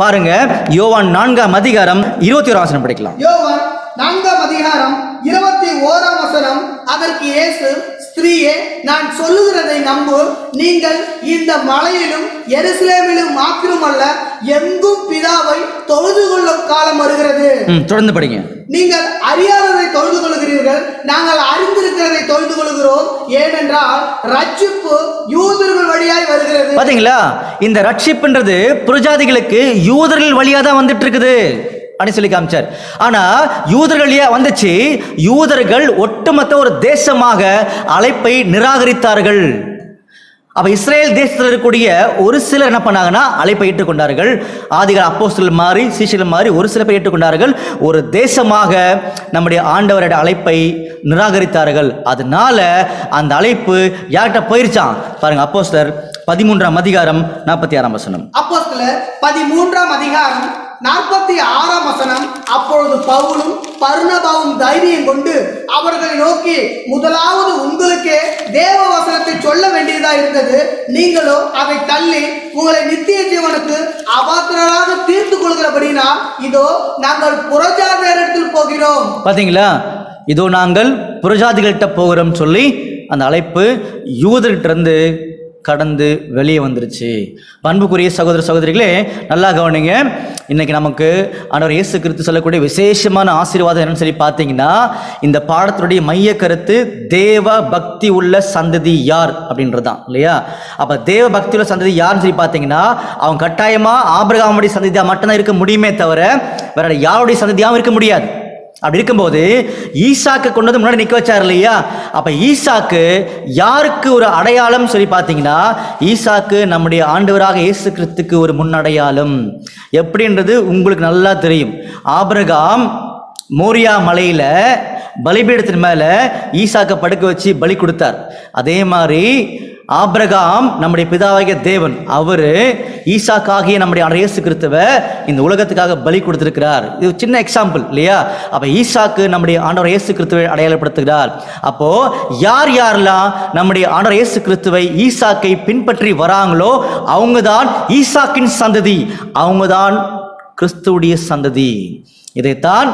பாருங்க, யோவான் 4ஆம் அதிகாரம் 21ஆம் வசனம் படிக்கலாம். யோவான் 4ஆம் அதிகாரம் 21ஆம் வசனம், அதற்கு இயேசு, ஸ்திரீயே, நான் சொல்லுகிறதை நம்பு, நீங்கள் இந்த மலையிலும் எருசலேமிலும் மாத்திரமல்ல எங்கும் பிதாவை தொழுது கொள்ளும் காலம் வருகிறது. தொடர்ந்து படிங்க. நீங்கள் அறியாததை தொழுது கொள்கிறீர்கள், நாங்கள் அறிந்திருக்கிறதை தொழுது கொள்கிறோம், ஏனென்றால் ரட்சிப்பு யூதர்கள் வழியாய் வருகிறது. பாத்தீங்களா? இந்த ரட்சிப்புன்றது புரஜாதிகளுக்கு யூதர்கள் வழியா தான் வந்துட்டு இருக்குது அப்படின்னு சொல்லி காமிச்சார். ஆனா யூதர்கள் வந்துச்சு, யூதர்கள் ஒட்டுமொத்த ஒரு தேசமாக அழைப்பை நிராகரித்தார்கள். அப்ப இஸ்ரேல் தேசத்தில் இருக்கக்கூடிய ஒரு சிலர் என்ன பண்ணாங்கன்னா அழைப்பை ஏற்றுக்கொண்டார்கள். ஆதிகால அப்போஸ்தலர் மாதிரி, சீஷர்கள் மாதிரி ஒரு சில பேர் ஏற்றுக்கொண்டார்கள். ஒரு தேசமாக நம்முடைய ஆண்டவருடைய அழைப்பை நிராகரித்தார்கள். அதனால அந்த அழைப்பு யார்கிட்ட போயிருச்சான் பாருங்க. அப்போஸ்தலர் 13ஆம் அதிகாரம் 46ஆம் வசனம். அப்போஸ்தலர் 13ஆம் அதிகாரம் 46ஆம் வசனம், அப்பொழுது பவுலும் பர்னபாவும் தைரியம் கொண்டு அவர்களை நோக்கி, முதலாவது உங்களுக்கே தேவ வசனத்தை சொல்ல வேண்டியதா இருந்தது, நீங்களோ அதை தள்ளி உங்களை நித்திய ஜீவனுக்கு அபாத்திரராக தீர்த்து கொள்கிறபடினா இதோ நாங்கள் புறஜாதியரிடத்தில் போகிறோம். பாத்தீங்களா? இதோ நாங்கள் புறஜாதிகள்கிட்ட போகிறோம் சொல்லி அந்த அழைப்பு யூதர்கிட்ட இருந்து கடந்து வெளியே வந்துருச்சு. அன்புக்குரிய சகோதர சகோதரிகளே, நல்லா கவனிங்க. இன்னைக்கு நமக்கு ஆண்டவர் இயேசு கிறிஸ்து சொல்லக்கூடிய விசேஷமான ஆசீர்வாதம் என்னன்னு சொல்லி பார்த்தீங்கன்னா, இந்த பாடத்தினுடைய மைய கருத்து தேவ பக்தி உள்ள சந்ததி யார் அப்படின்றதுதான் இல்லையா? அப்ப தேவ பக்தி உள்ள சந்ததி யாருன்னு சொல்லி பார்த்தீங்கன்னா, அவங்க கட்டாயமா ஆபிரகாமுடைய சந்ததியா மட்டும்தான் இருக்க முடியுமே தவிர வேற யாருடைய சந்ததியாகவும் இருக்க முடியாது. அப்படி இருக்கும்போது ஈசாக்கு கொண்டு வந்து முன்னாடி நிற்க வச்சார் இல்லையா? அப்ப ஈசாக்கு யாருக்கு ஒரு அடையாளம் சொல்லி பார்த்தீங்கன்னா, ஈசாக்கு நம்முடைய ஆண்டவராக இயேசு கிறிஸ்துக்கு ஒரு முன்னடையாளம். எப்படின்றது உங்களுக்கு நல்லா தெரியும். ஆபிரகாம் மோரியா மலையில பலிபீடத்தின் மேல ஈசாக்கை படுக்க வச்சு பலி கொடுத்தார். அதே மாதிரி ஆபிரகாம் நம்முடைய பிதாவாகிய தேவன், அவரு ஈசாக்காகிய நம்முடைய இயேசு கிறிஸ்துவை இந்த உலகத்துக்காக பலி கொடுத்திருக்கிறார். இது சின்ன எக்ஸாம்பிள் இல்லையா? அப்ப ஈசாக்கு நம்முடைய ஆண்டவர் இயேசு கிறிஸ்துவை அடையாளப்படுத்துகிறார். அப்போ யார் யாரெல்லாம் நம்முடைய ஆண்டவர் இயேசு கிறிஸ்துவை ஈசாக்கை பின்பற்றி வராங்களோ அவங்க தான் ஈசாக்கின் சந்ததி, அவங்க தான் கிறிஸ்துவுடைய சந்ததி. இதைத்தான்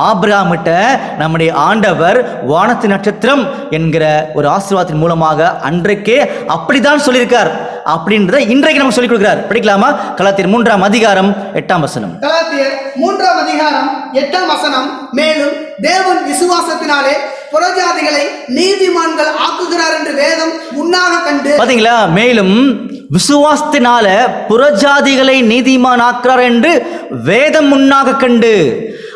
ஆபிரகாமிட்ட நம்முடைய ஆண்டவர் வானத்து நட்சத்திரம் என்கிற ஒரு ஆசீர்வாதத்தின் மூலமாக அன்றைக்கே அப்படிதான் சொல்லியிருக்கார். அப்படின்றத இன்றைக்கு நமக்கு சொல்லிக் கொடுக்கிறார். படிக்கலாமா? கலாத்தியர் 3ஆம் அதிகாரம் 8ஆம் வசனம். கலாத்தியர் 3ஆம் அதிகாரம் 8ஆம் வசனம். மேலும் தேவன் விசுவாசத்தினாலே புறஜாதிகளை நீதிமான்கள் ஆக்குகிறார் என்று வேதம் முன்னாக கண்டு. பாத்தீங்களா? மேலும் விசுவாசத்தினால புறஜாதிகளை நீதிமான் ஆக்குறார் என்று வேதம் முன்னாக கண்டு.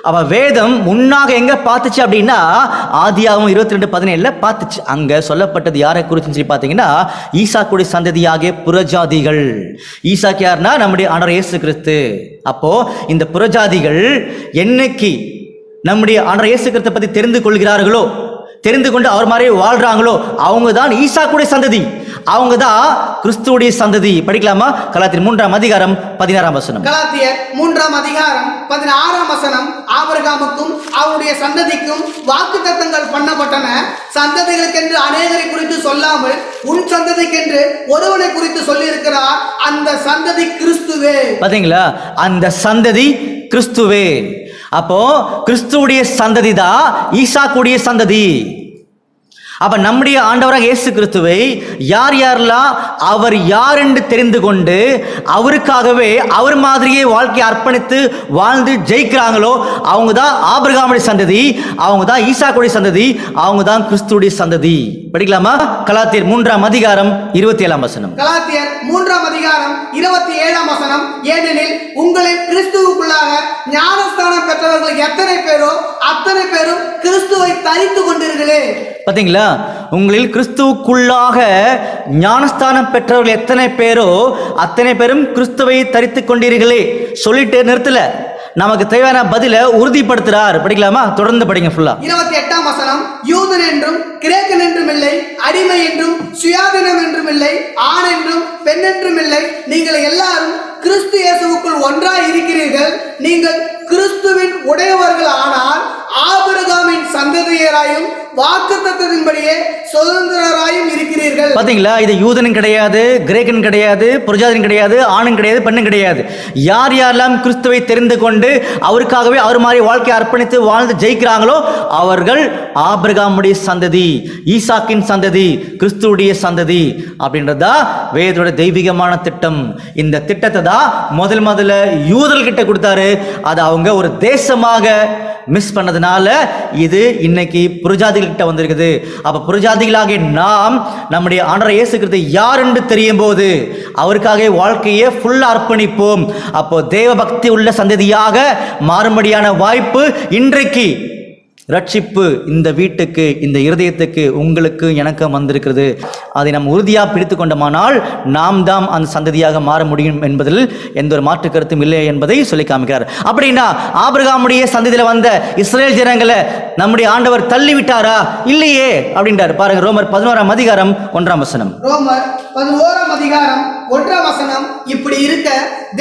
அவ வேதம் முன்னாக எங்க பார்த்துச்சு அப்படின்னா, ஆதியாகமம் 22:17 பார்த்துச்சு. அங்க சொல்லப்பட்டது யாரை குறித்து சொல்லி பார்த்தீங்கன்னா, ஈசாக்குடைய சந்ததியாகிய புறஜாதிகள். ஈசாக்கு யாருன்னா நம்முடைய ஆண்டவர் இயேசு கிறிஸ்து. அப்போ இந்த புறஜாதிகள் என்னைக்கு நம்முடைய ஆண்டவர் இயேசு கிறிஸ்துவை பத்தி தெரிந்து கொள்கிறார்களோ, தெரிந்து கொண்டு அவர் மாதிரி வாழ்றாங்களோ, அவங்க தான் ஈசாக்குடைய சந்ததி, அவங்க தான் கிறிஸ்துவுடைய சந்ததி. படிக்கலாமா? கலாத்தியர் 3ஆம் அதிகாரம் 16ஆம் வசனம். கலாத்தியர் 3ஆம் அதிகாரம் 16ஆம் வசனம். ஆபிரகாமுக்கும் அவருடைய சந்ததிக்கும் வாக்குத்தத்தங்கள் பண்ணப்பட்டன. சந்ததிகளுக்கென்று அநேகரை குறித்து சொல்லாமல் உன் சந்ததிக்கென்று ஒருவனை குறித்து சொல்லி இருக்கிறார். அந்த சந்ததி கிறிஸ்துவே. பாத்தீங்களா? அந்த சந்ததி கிறிஸ்துவே. அப்போ கிறிஸ்துவுடைய சந்ததி தான் ஈசாக்குடைய சந்ததி. அப்ப நம்முடைய ஆண்டவராக இயேசு கிறிஸ்துவை யார் யாரெல்லாம் அவர் யார் என்று தெரிந்து கொண்டு அவருக்காகவே அவர் மாதிரியே வாழ்க்கையை அர்ப்பணித்து வாழ்ந்து ஜெயிக்கிறாங்களோ அவங்க தான் ஆபிரகாமுடைய சந்ததி, அவங்க தான் ஈசாக்குடைய சந்ததி, அவங்க தான் கிறிஸ்துவுடைய சந்ததி. படிக்கலாமா? கலாத்தியர் 3ஆம் அதிகாரம் 27ஆம் வசனம். கலாத்தியர் 3ஆம் அதிகாரம் 27ஆம் வசனம். ஏனெனில் உங்களில் கிறிஸ்துவுக்குள்ளாக ஞானஸ்தானம் பெற்றவர்கள் எத்தனை பேரோ அத்தனை பேரும் கிறிஸ்துவை தரித்து கொண்டீர்களே. பாத்தீங்களா? உங்களில் கிறிஸ்துவுக்குள்ளாக ஞானஸ்தானம் பெற்றவர்கள் எத்தனை பேரோ அத்தனை பேரும் கிறிஸ்துவை தரித்து கொண்டீர்களே. சொல்லிட்டு நிறுத்தல, நமக்கு தேவையான பதில உறுதிப்படுத்துறார். படிக்கலாமா? தொடர்ந்து படிங்க ஃபுல்லா. 28ஆம் வசனம். யூதன் என்றும் கிரேக்கன் என்றும் இல்லை, அடிமை என்றும் சுயாதீனம் என்றும் இல்லை, ஆண் என்றும் பெண் என்றும் இல்லை, நீங்கள் எல்லாரும் கிறிஸ்து இயேசுவுக்குள் ஒன்றாய் இருக்கிறீர்கள். நீங்கள் கிறிஸ்துவின் உடையவர்கள் ஆனால் ஆபிரகாமின் சந்ததியராயும் வாக்குத்தத்தத்தின்படியே சுதந்திரராயும் இருக்கிறீர்கள். பாத்தீங்களா? இது யூதனும் கிடையாது, கிரேக்கன் கிடையாது, புறஜாதியும் கிடையாது, ஆணும் கிடையாது, பெண்ணும் கிடையாது. யார் யாரெல்லாம் கிறிஸ்துவை தெரிந்து கொண்டு அவருக்காகவே அவர் மாதிரி வாழ்க்கையை அர்ப்பணித்து வாழ்ந்து ஜெயிக்கிறாங்களோ அவர்கள் ஆபிரகாமுடைய சந்ததி, ஈசாக்கின் சந்ததி, கிறிஸ்துவுடைய சந்ததி. அப்படின்றதா வேதோட தெய்வீகமான திட்டம். இந்த திட்டத்தை தான் முதல்ல யூதர்கள் கிட்ட கொடுத்தாரு. அது அவங்க ஒரு தேசமாக மிஸ் பண்ணதுனால இது இன்னைக்கு புறஜாதிகள் கிட்ட வந்திருக்குது. அப்ப புறஜாதிகளாகிய நாம் நம்முடைய ஆண்டவர் இயேசு கிறிஸ்து யார் என்று தெரியும் போது அவருக்காக வாழ்க்கையை ஃபுல்லா அர்ப்பணிப்போம். அப்போ தேவ பக்தி உள்ள சந்ததியாக மாறும்படியான வாய்ப்பு இன்றைக்கு ரட்சிப்பு இந்த வீட்டுக்கு, இந்த இருதயத்துக்கு, உங்களுக்கு எனக்கு வந்திருக்கிறது. அதை நாம் உறுதியாக பிடித்து கொண்டோமானால் நாம் தான் அந்த சந்ததியாக மாற முடியும் என்பதில் எந்த ஒரு மாற்று கருத்தும் இல்லை என்பதை சொல்லி காமிக்கிறார். அப்படின்னா ஆபிரகாமுடைய சந்ததியில் வந்த இஸ்ரேல் ஜனங்களை நம்முடைய ஆண்டவர் தள்ளி விட்டாரா? இல்லையே அப்படின்றார். பாருங்க, ரோமர் 11ஆம் அதிகாரம் 1ஆம் வசனம். ரோமர் 11ஆம் அதிகாரம் 1ஆம் வசனம். இப்படி இருக்க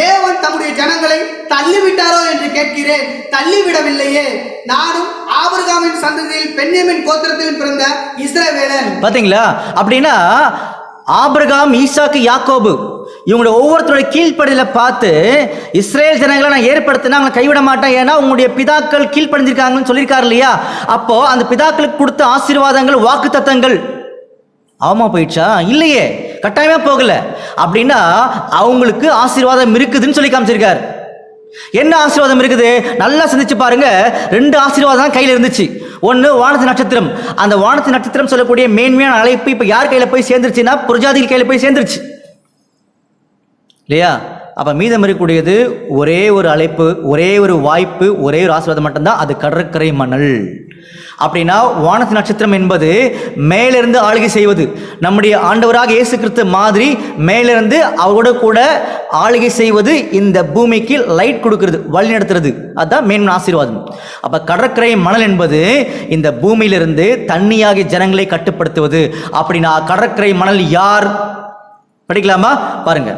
தேவன் தம்முடைய ஜனங்களை தள்ளிவிட்டாரோ என்று கேட்கிறேன். தள்ளிவிடவில்லையே, நானும் ஆபிரகாமின் சந்ததியில் பென்யமீன் கோத்திரத்தில் பிறந்த இஸ்ரவேலன். பாத்தீங்களா? அப்படின்னா ஆபிரகாம், ஈசாக்கு, யாக்கோபு இவங்களுடைய ஒவ்வொருத்தருடைய கீழ்ப்படிதலை பார்த்து இஸ்ரேல் ஜனங்களை நான் ஏற்படுத்தினா அவங்களை கைவிட மாட்டேன், ஏன்னா உங்களுடைய பிதாக்கள் கீழ்ப்படிஞ்சிருக்காங்கன்னு சொல்லியிருக்காரு இல்லையா? அப்போ அந்த பிதாக்களுக்கு கொடுத்த ஆசீர்வாதங்கள், வாக்கு தத்தங்கள் ஆமா போயிடுச்சா? இல்லையே. கட்டாயமே போகல. அப்படின்னா அவங்களுக்கு ஆசீர்வாதம் இருக்குதுன்னு சொல்லி காமிச்சிருக்காரு. என்ன ஆசீர்வாதம் இருக்குது? நல்லா சிந்திச்சு பாருங்க. 2 ஆசீர்வாதம் தான் கையில் இருந்துச்சு. ஒன்று வானத்து நட்சத்திரம். அந்த வானத்து நட்சத்திரம் சொல்லக்கூடிய மேன்மையான அழைப்பு இப்போ யார் கையில் போய் சேர்ந்துருச்சுன்னா புரஜாதிகள் கையில் போய் சேர்ந்துருச்சு இல்லையா? அப்போ மீதம் இருக்கக்கூடியது ஒரே ஒரு அழைப்பு, ஒரே ஒரு வாய்ப்பு, ஒரே ஒரு ஆசீர்வாதம் மட்டும்தான். அது கடற்கரை மணல். அப்படின்னா வானத்து நட்சத்திரம் என்பது மேலிருந்து ஆளுகை செய்வது. நம்முடைய ஆண்டவராக இயேசு கிறிஸ்து மாதிரி மேலிருந்து அவரோட கூட ஆளுகை செய்வது, இந்த பூமிக்கு லைட் கொடுக்கிறது, வழி நடத்துறது. அதுதான் மேன்மை ஆசீர்வாதம். அப்ப கடற்கரை மணல் என்பது இந்த பூமியிலிருந்து தண்ணியாகிய ஜனங்களை கட்டுப்படுத்துவது. அப்படின்னா கடற்கரை மணல் யார்? படிக்கலாமா? பாருங்க.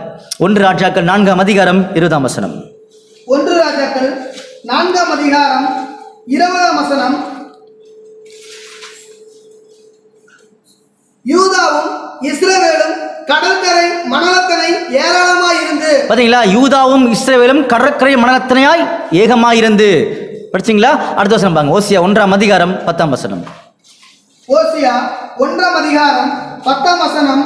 1 ராஜாக்கள் 4ஆம் அதிகாரம் 20ஆம் வசனம். 1 ராஜாக்கள் 4ஆம் அதிகாரம் 20ஆம் வசனம். யூதாவும் இஸ்ரவேலும் கடற்கரை மணலத்தனை ஏராளமாய் இருந்து. பாத்தீங்களா? யூதாவும் இஸ்ரவேலும் கடற்கரை மணலத்தனையாய் ஏகமாயிருந்து. படிச்சீங்களா? அடுத்த வசனம் பாருங்க. ஓசியா 1ஆம் அதிகாரம் 10ஆம் வசனம். ஓசியா 1ஆம் அதிகாரம் 10ஆம் வசனம்.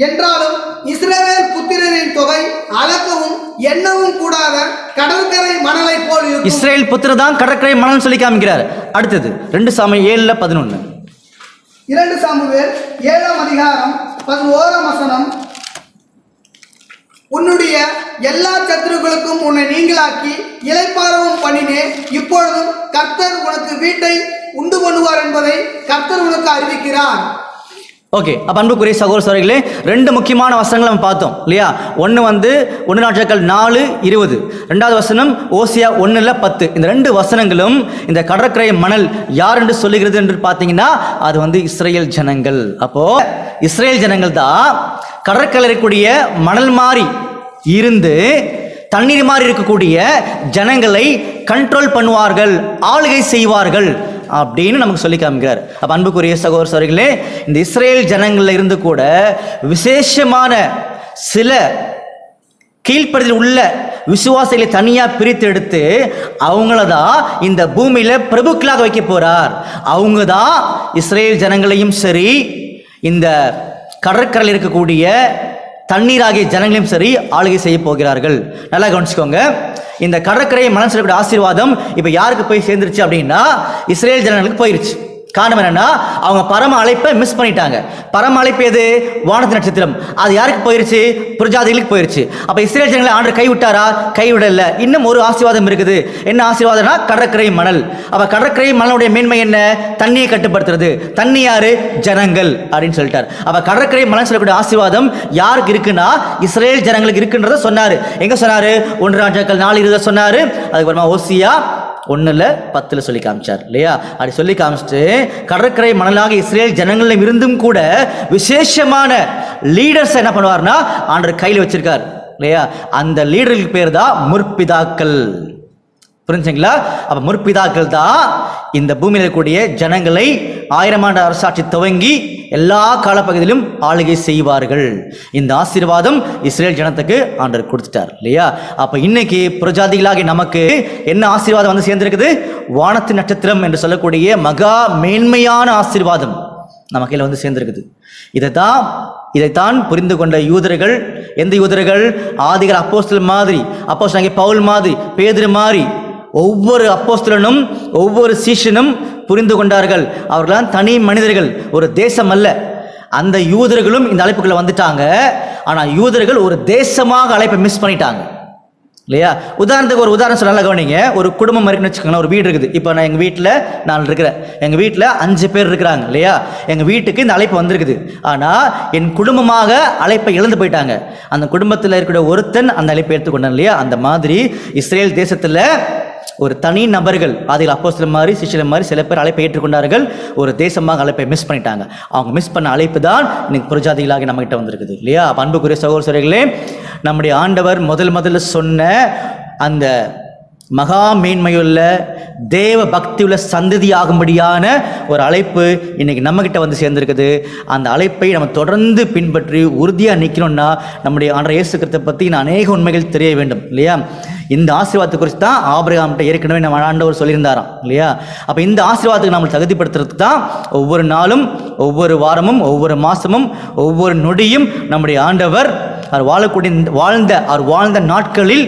என்றாலும் இஸ்ரவேல் புத்திரரின் தொகை அளக்கவும் எண்ணவும் கூடாத கடற்கரை மணலை போல் இருக்கும். இஸ்ரேல் புத்திரர் தான் கடற்கரை மணல் சொல்லி காமிக்கிறார். அடுத்தது 2 சாமுவேல் 7:11. 2 சாமுவேல் 7ஆம் அதிகாரம் 11ஆம் வசனம். உன்னுடைய எல்லா சத்துருக்களுக்கும் உன்னை நீங்களாக்கி இளைப்பாறவும் பண்ணினேன். இப்பொழுதும் கர்த்தர் உனக்கு வீட்டை உண்டு பண்ணுவார் என்பதை கர்த்தர் உனக்கு அறிவிக்கிறார். ஓகே, அப்போ அன்புக்குரிய சகோதரர்களே, 2 முக்கியமான வசனங்கள் நம்ம பார்த்தோம் இல்லையா? ஒன்று 1 ராஜாக்கள் 4:20, 2வது வசனம் ஓசியா 1:10. இந்த 2 வசனங்களும் இந்த கடற்கரை மணல் யார் என்று சொல்லுகிறது என்று பார்த்தீங்கன்னா அது இஸ்ரேல் ஜனங்கள். அப்போ இஸ்ரேல் ஜனங்கள் தான் கடற்கரை இருக்கக்கூடிய மணல் மாறி இருந்து தண்ணீர் மாறி இருக்கக்கூடிய ஜனங்களை கண்ட்ரோல் பண்ணுவார்கள், ஆளுகை செய்வார்கள் அப்படின்னு நமக்கு சொல்லி காமிக்கிறார். அப்ப அன்புக்குரிய சகோதரர்களே, இந்த இஸ்ரேல் ஜனங்கள்ல இருந்து கூட விசேஷமான சில கீழ்ப்படிதல் உள்ள விசுவாசிகளை தனியா பிரித்து எடுத்து அவங்கள தான் இந்த பூமியில பிரபுக்களாக வைக்க போறார். அவங்க தான் இஸ்ரேல் ஜனங்களையும் சரி, இந்த கடற்கரையில் இருக்கக்கூடிய தண்ணீராகிய ஜனங்களையும் சரி ஆளுகை செய்ய போகிறார்கள். நல்லா கவனிச்சுக்கோங்க. இந்த கடற்கரை மணல் சொல்லக்கூடிய ஆசீர்வாதம் இப்ப யாருக்கு போய் சேர்ந்துருச்சு அப்படின்னா இஸ்ரேல் ஜனங்களுக்கு போயிருச்சு. காரணம் என்னன்னா அவங்க பரம அழைப்பை மிஸ் பண்ணிட்டாங்க. பரம அழைப்பு எது? வானத்து நட்சத்திரம். அது யாருக்கு போயிருச்சு? புரஜாதிகளுக்கு போயிருச்சு. அப்ப இஸ்ரேல் ஜனங்களை ஆண்டவர் கைவிட்டாரா? கைவிடல. இன்னும் ஒரு ஆசீர்வாதம் இருக்குது. என்ன ஆசீர்வாதம்னா கடற்கரை மணல். அப்ப கடற்கரை மணலுடைய மேன்மை என்ன? தண்ணியை கட்டுப்படுத்துறது. தண்ணி யாரு? ஜனங்கள் அப்படின்னு சொல்லிட்டார். அப்ப கடற்கரை மணல் சொல்லக்கூடிய ஆசீர்வாதம் யாருக்கு இருக்குன்னா இஸ்ரேல் ஜனங்களுக்கு இருக்குன்றத சொன்னாரு. எங்க சொன்னாரு? 1 ராஜாக்கள் 4:20 சொன்னாரு. அதுக்கப்புறமா ஓசியா 1:10 சொல்லி காமிச்சார் இல்லையா? அப்படி சொல்லி காமிச்சிட்டு கடற்கரை மணலாக இஸ்ரேல் ஜனங்களிலும் இருந்தும் கூட விசேஷமான லீடர்ஸ் என்ன பண்ணுவார்னா ஆண்டவர் கையில் வச்சிருக்கார் இல்லையா? அந்த லீடர்களுக்கு பேர் தான் முற்பிதாக்கள். புரிஞ்சுங்களா? அப்ப முற்பிதாக்கள் தான் இந்த பூமியில் இருக்கக்கூடிய ஜனங்களை 1000 ஆண்டு அரசாட்சி துவங்கி எல்லா காலப்பகுதியிலும் ஆளுகை செய்வார்கள். இந்த ஆசீர்வாதம் இஸ்ரேல் ஜனத்துக்கு ஆண்டவர் கொடுத்துட்டார் இல்லையா? அப்ப இன்னைக்கு புரஜாதிகளாகி நமக்கு என்ன ஆசீர்வாதம் சேர்ந்திருக்குது? வானத்து நட்சத்திரம் என்று சொல்லக்கூடிய மகா மேன்மையான ஆசீர்வாதம் நம்ம கையில் சேர்ந்திருக்குது. இதைத்தான் புரிந்து கொண்ட யூதர்கள். எந்த யூதர்கள்? ஆதிகள் அப்போஸ்தலர் மாதிரி, அப்போஸ்தலனாகிய பவுல் மாதிரி, பேதுரு மாதிரி ஒவ்வொரு அப்போஸ்தலனும் ஒவ்வொரு சீஷனும் புரிந்து கொண்டார்கள். அவர்களாம் தனி மனிதர்கள், ஒரு தேசம் அல்ல. அந்த யூதர்களும் இந்த அழைப்புக்குள்ள வந்துட்டாங்க. ஆனா யூதர்கள் ஒரு தேசமாக அழைப்பை மிஸ் பண்ணிட்டாங்க இல்லையா? உதாரணத்துக்கு ஒரு உதாரணம் சொல்ல கவனிங்க. ஒரு குடும்பம் இருக்குன்னு வச்சுக்கோங்களேன். ஒரு வீடு இருக்குது. இப்போ நான் எங்கள் வீட்டில் நான் இருக்கிறேன். எங்கள் வீட்டில் 5 பேர் இருக்கிறாங்க இல்லையா? எங்கள் வீட்டுக்கு இந்த அழைப்பு வந்திருக்குது. ஆனால் என் குடும்பமாக அழைப்பை இழந்து போயிட்டாங்க. அந்த குடும்பத்தில் இருக்கிற ஒருத்தன் அந்த அழைப்பை எடுத்துக்கொண்டான் இல்லையா? அந்த மாதிரி இஸ்ரேல் தேசத்தில் ஒரு தனி நபர்கள், அதில் அப்போஸ்தலர் மாதிரி சிஷ்யர் மாதிரி சில பேர் அழைப்பை ஏற்றுக்கொண்டார்கள். ஒரு தேசமாக அழைப்பை மிஸ் பண்ணிட்டாங்க. அவங்க மிஸ் பண்ண அழைப்பு தான் இன்னைக்கு புரஜாதிகளாக நம்ம கிட்ட வந்திருக்குது இல்லையா? அன்புக்குரிய சகோதரர்களே, நம்முடைய ஆண்டவர் முதல்ல சொன்ன அந்த மகா மேன்மையுள்ள தேவ பக்தியுள்ள சந்ததி ஆகும்படியான ஒரு அழைப்பு இன்னைக்கு நம்ம கிட்ட சேர்ந்திருக்குது. அந்த அழைப்பை நம்ம தொடர்ந்து பின்பற்றி உறுதியாக நிற்கணும்னா நம்முடைய ஆண்டவர் இயேசு கிறிஸ்துவை பற்றி அநேக உண்மைகள் தெரிய வேண்டும் இல்லையா? இந்த ஆசீர்வாதத்தை குறித்து தான் ஆபிரகாம்கிட்ட ஏற்கனவே நம்ம ஆண்டவர் சொல்லியிருந்தாராம் இல்லையா? அப்போ இந்த ஆசீர்வாதத்துக்கு நம்ம தகுதிப்படுத்துறதுக்கு தான் ஒவ்வொரு நாளும் ஒவ்வொரு வாரமும் ஒவ்வொரு மாசமும் ஒவ்வொரு நொடியும் நம்முடைய ஆண்டவர் அவர் வாழ்ந்த நாட்களில்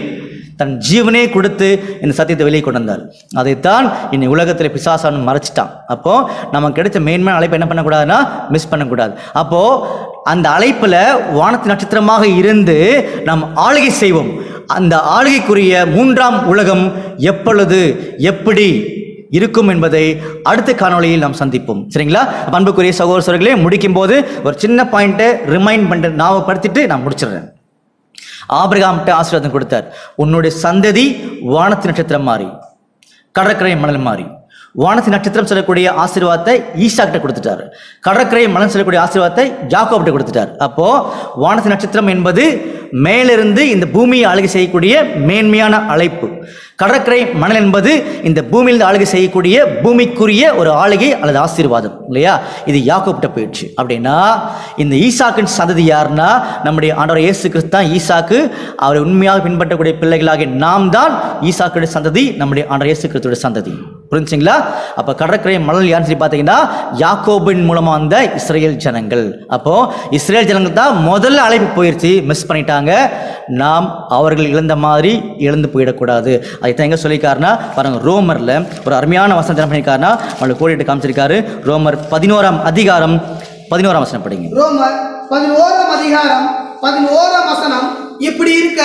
தன் ஜீவனே கொடுத்து இந்த சத்தியத்தை வெளியே கொண்டு வந்தார். அதைத்தான் இன்னைக்கு உலகத்தில் பிசாசான மறைச்சிட்டான். அப்போ நமக்கு கிடைச்ச மேன்மையான அழைப்பு என்ன பண்ணக்கூடாதுன்னா மிஸ் பண்ணக்கூடாது. அப்போ அந்த அழைப்பில் வானத்து நட்சத்திரமாக இருந்து நாம் ஆளுகை செய்வோம். அந்த ஆளுகைக்குரிய மூன்றாம் உலகம் எப்பொழுது எப்படி இருக்கும் என்பதை அடுத்த காணொளியில் நாம் சந்திப்போம். சரிங்களா? அன்புக்குரிய சகோதரர்களே, முடிக்கும் போது ஒரு சின்ன பாயிண்ட்டை ரிமைண்ட் பண்ணிட்டு ஞாபகப்படுத்திட்டு நான் முடிச்சிடுறேன். ஆபிரகாம்கிட்ட ஆசீர்வாதம் கொடுத்தார். உன்னுடைய சந்ததி வானத்து நட்சத்திரம் மாறி, கடற்கரை மணல் மாறி. வானத்து நட்சத்திரம் சொல்லக்கூடிய ஆசீர்வாதத்தை ஈசாக்கிட்ட கொடுத்துட்டார். கடற்கரை மணல் சொல்லக்கூடிய ஆசீர்வாதத்தை யாக்கோபிட்ட கொடுத்துட்டார். அப்போ வானத்து நட்சத்திரம் என்பது மேலிருந்து இந்த பூமியை ஆளுகை செய்யக்கூடிய மேன்மையான அழைப்பு. கடற்கரை மணல் என்பது இந்த பூமியிலிருந்து ஆளுகை செய்யக்கூடிய பூமிக்குரிய ஒரு ஆளுகை அல்லது ஆசீர்வாதம் இல்லையா? இது யாக்கோபிட்ட போயிடுச்சு. அப்படின்னா இந்த ஈசாக்கின் சந்ததி யாருன்னா நம்முடைய ஆண்டவர் இயேசு கிறிஸ்து தான் ஈசாக்கு. அவரை உண்மையாக பின்பற்றக்கூடிய பிள்ளைகளாகிய நாம் தான் ஈசாக்குடைய சந்ததி, நம்முடைய ஆண்டவர் இயேசு கிறிஸ்துடைய சந்ததி. புரிஞ்சுங்களா? அப்போ கடற்கரை மணல் யாருன்னு சொல்லி பார்த்தீங்கன்னா யாக்கோபின் மூலமாக வந்த இஸ்ரேல் ஜனங்கள். அப்போ இஸ்ரேல் ஜனங்கள் தான் முதல்ல அழைப்பு போயிடுச்சு, மிஸ் பண்ணிட்டாங்க. நாம் அவர்கள் இழந்த மாதிரி இழந்து போயிடக்கூடாது. அதுதான் எங்க சொல்லியிருக்காருன்னா பாருங்க, ரோமர்ல ஒரு அருமையான வசனம் என்ன பண்ணியிருக்காருன்னா அவங்களுக்கு கோடிட்டு காமிச்சிருக்காரு. ரோமர் 11ஆம் அதிகாரம் 11ஆம் வசனம் படிங்க. ரோமர் 11ஆம் அதிகாரம் 11ஆம் வசனம், இப்படி இருக்க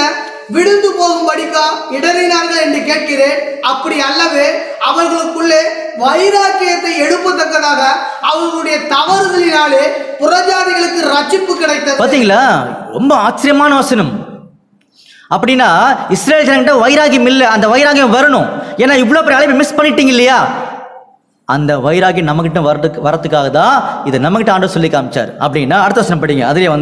விழுந்து போகும்படிக்கா இடறினார்கள் என்று கேட்கிறேன். அப்படி அல்லவே அவர்களுக்குள்ளே வைராக்கியத்தை எடுப்பதற்கதாக அவர்களுடைய தவறுகளினாலே புறஜாதிகளுக்கு ரட்சிப்பு கிடைத்தது. பாத்தீங்களா? ரொம்ப ஆச்சரியமான வசனம். அப்படின்னா இஸ்ரேல் ஜனங்கிட்ட வைராகியம் இல்லை, அந்த வைராகியம் வரணும். ஏன்னா இவ்வளவு பெரிய அழைப்பை மிஸ் பண்ணிட்டீங்க இல்லையா? அந்த வைராகியம் நம்மகிட்ட வரதுக்காக தான் இதை நம்மகிட்ட ஆண்டவர் சொல்லி காமிச்சார். அப்படின்னா அடுத்த வசனம் படிங்க. அதிலே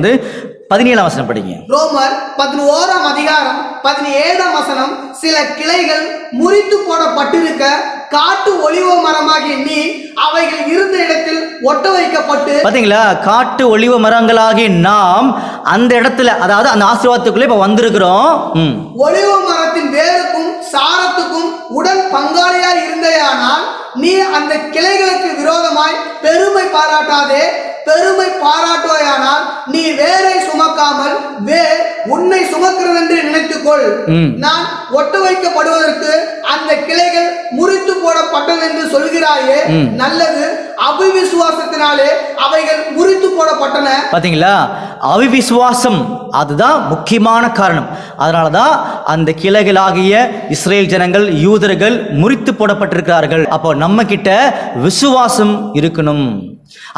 17ஆம் வசனம் படிங்க. ரோமர் 11ஆம் அதிகாரம் 17ஆம் வசனம், சில கிளைகள் முறித்து போடப்பட்டிருக்க காட்டு ஒலிவ மரமாகிய நீ அவைகள் இருந்த இடத்தில் ஒட்ட வைக்கப்பட்டு. பாத்தீங்களா? காட்டு ஒலிவ மரங்களாகி நாம் அந்த இடத்துல, அதாவது அந்த ஆசீர்வாதத்துக்குள்ளே இப்ப வந்திருக்கிறோம். ஒலிவ மரத்தின் வேருக்கும் சாரத்துக்கும் உடன் பங்காளியா இருந்தேயானால் நீ அந்த கிளைகளுக்கு விரோதமாய் பெருமை பாராட்டாதே. பெருமை பாராட்டுவாயானால் நீ வேரை சுமக்காமல் வேர் உன்னை சுமக்கிறது என்று நினைத்துக்கொள். நான் ஒட்ட வைக்கப்படுவதற்கு அந்த கிளைகள் முறித்து போடப்பட்டது என்று சொல்கிறாயே, நல்லது. அவிவிசுவாசத்தினாலே அவைகள் முறித்து போடப்பட்டன. பாத்தீங்களா? அவிவிசுவாசம் அதுதான் முக்கியமான காரணம். அதனாலதான் அந்த கிளைகளாகிய இஸ்ரேல் ஜனங்கள், யூதர்கள் முறித்து போடப்பட்டிருக்கிறார்கள். அப்போ நம்ம கிட்ட விசுவாசம் இருக்கணும்.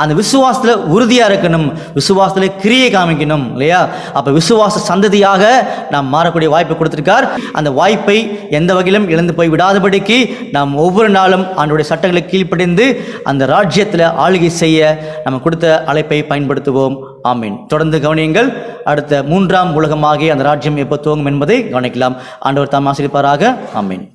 அந்த விசுவாசத்துல உறுதியா இருக்கணும், விசுவாசத்துல கிரியை காமிக்கணும் இல்லையா? அப்ப விசுவாச சந்ததியாக நாம் மாறக்கூடிய வாய்ப்பை கொடுத்திருக்கார். அந்த வாய்ப்பை எந்த வகையிலும் இழந்து போய் விடாதபடிக்கு நாம் ஒவ்வொரு நாளும் ஆண்டவருடைய சட்டங்களை கீழ்ப்படிந்து அந்த ராஜ்யத்தில் ஆளுகை செய்ய நம்ம கொடுத்த அழைப்பை பயன்படுத்துவோம். ஆமீன். தொடர்ந்து கவனியுங்கள். அடுத்த மூன்றாம் உலகமாகிய அந்த ராஜ்யம் எப்போ துவங்கும் என்பதை கவனிக்கலாம். ஆண்டவர் தாம் ஆசீர்வதிப்பாராக. ஆமீன்.